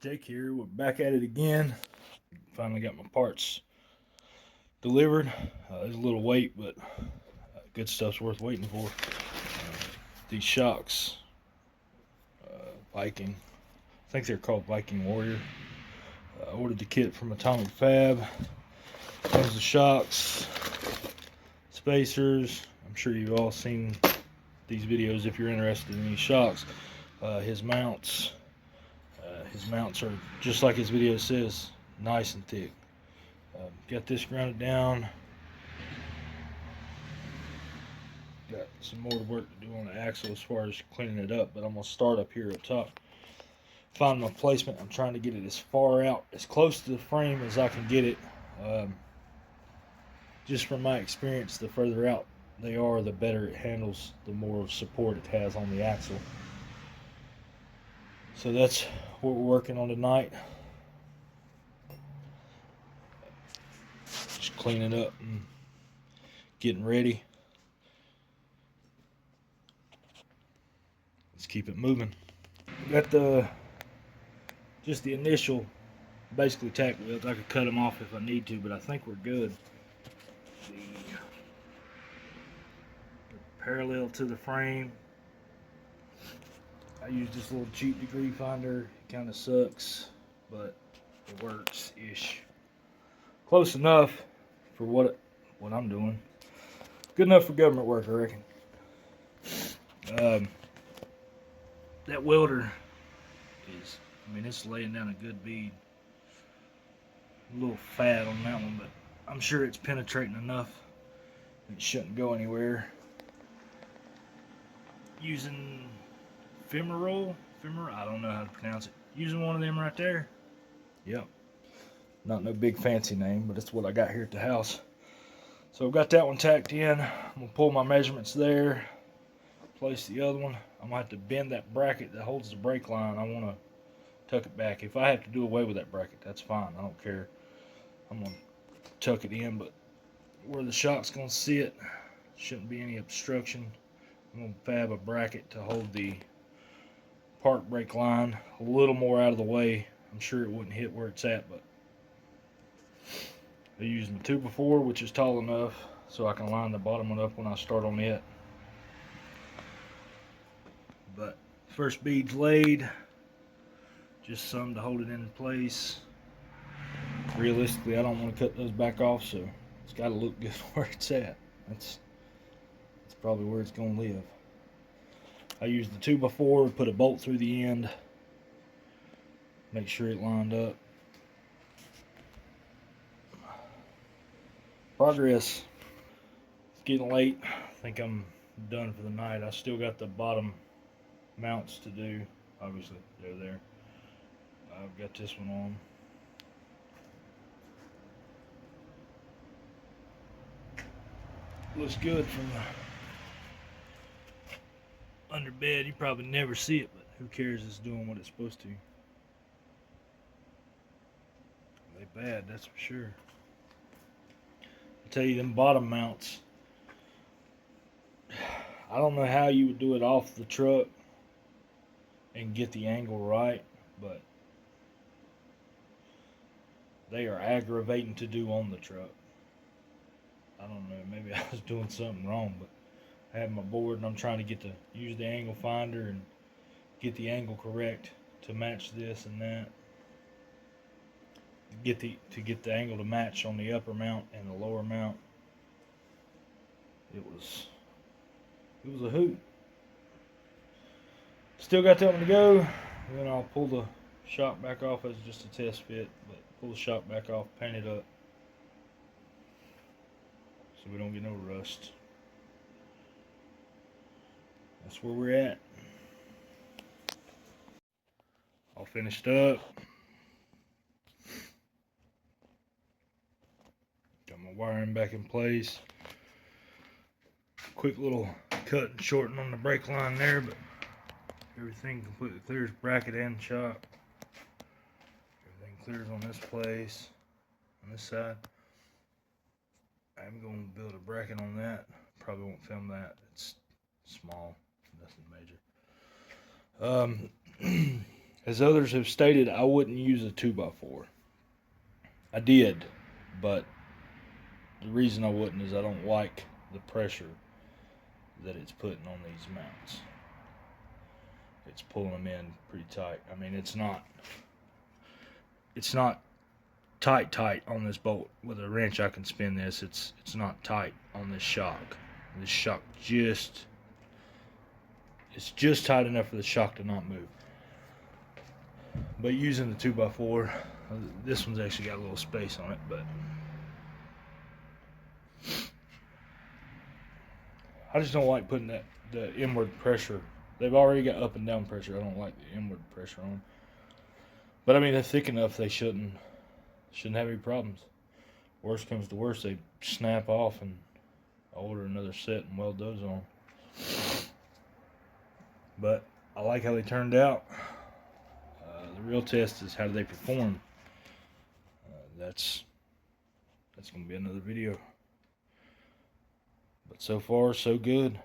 Jake here. We're back at it again. Finally got my parts delivered. There's a little wait, but good stuff's worth waiting for. These shocks, Viking. I think they're called Viking Warrior. Ordered the kit from Atomic Fab. Comes the shocks, spacers. I'm sure you've all seen these videos if you're interested in these shocks. His mounts. His mounts are just like his video says, nice and thick. Got this grounded down. Got some more work to do on the axle as far as cleaning it up, but I'm going to start up here up top. Find my placement. I'm trying to get it as far out, as close to the frame as I can get it. Just from my experience, the further out they are, the better it handles, the more support it has on the axle. So that's what we're working on tonight. Just cleaning up and getting ready. Let's keep it moving. Got just the initial basically tack wheels. I could cut them off if I need to, but I think we're good. They're parallel to the frame. I use this little cheap degree finder. It kind of sucks, but it works-ish. Close enough for what I'm doing. Good enough for government work, I reckon. That welder is, it's laying down a good bead. A little fat on that one, but I'm sure it's penetrating enough. It shouldn't go anywhere. Using Femoral, I don't know how to pronounce it. Using one of them right there. Yep. Not no big fancy name, but it's what I got here at the house. So I've got that one tacked in. I'm gonna pull my measurements there. Place the other one. I'm gonna have to bend that bracket that holds the brake line. I wanna tuck it back. If I have to do away with that bracket, that's fine. I don't care. I'm gonna tuck it in, but where the shock's gonna sit, shouldn't be any obstruction. I'm gonna fab a bracket to hold the park brake line a little more out of the way. I'm sure it wouldn't hit where it's at, but I used the 2x4, which is tall enough so I can line the bottom one up when I start on it. But first bead's laid, just some to hold it in place. Realistically, I don't want to cut those back off, so it's got to look good where it's at. That's probably where it's going to live. I used the 2x4, put a bolt through the end, make sure it lined up. Progress. It's getting late. I think I'm done for the night. I still got the bottom mounts to do. Obviously, they're there. I've got this one on. Looks good from under bed. You probably never see it, but who cares? It's doing what it's supposed to. They bad, that's for sure. I tell you, them bottom mounts, I don't know how you would do it off the truck and get the angle right, but they are aggravating to do on the truck. I don't know, maybe I was doing something wrong, but I have my board and I'm trying to use the angle finder and get the angle correct to match this and that. To get the angle to match on the upper mount and the lower mount. It was a hoot. Still got that one to go. And then I'll pull the shock back off as just a test fit, but pull the shock back off, paint it up, so we don't get no rust. That's where we're at. All finished up. Got my wiring back in place. Quick little cut and shorten on the brake line there, but everything completely clears, bracket and shock. Everything clears on this place, on this side. I'm going to build a bracket on that. Probably won't film that. It's small, nothing major. as others have stated, I wouldn't use a 2x4. I did, but the reason I wouldn't is I don't like the pressure that it's putting on these mounts. It's pulling them in pretty tight. I mean, it's not tight on this bolt. With a wrench I can spin this. It's not tight on this shock. This shock it's just tight enough for the shock to not move. But using the 2x4, this one's actually got a little space on it, but I just don't like putting the inward pressure. They've already got up and down pressure. I don't like the inward pressure on them. But I mean, they're thick enough. They shouldn't have any problems. Worst comes to worst, they snap off, and I order another set and weld those on. But I like how they turned out. The real test is how do they perform. That's going to be another video. But so far, so good.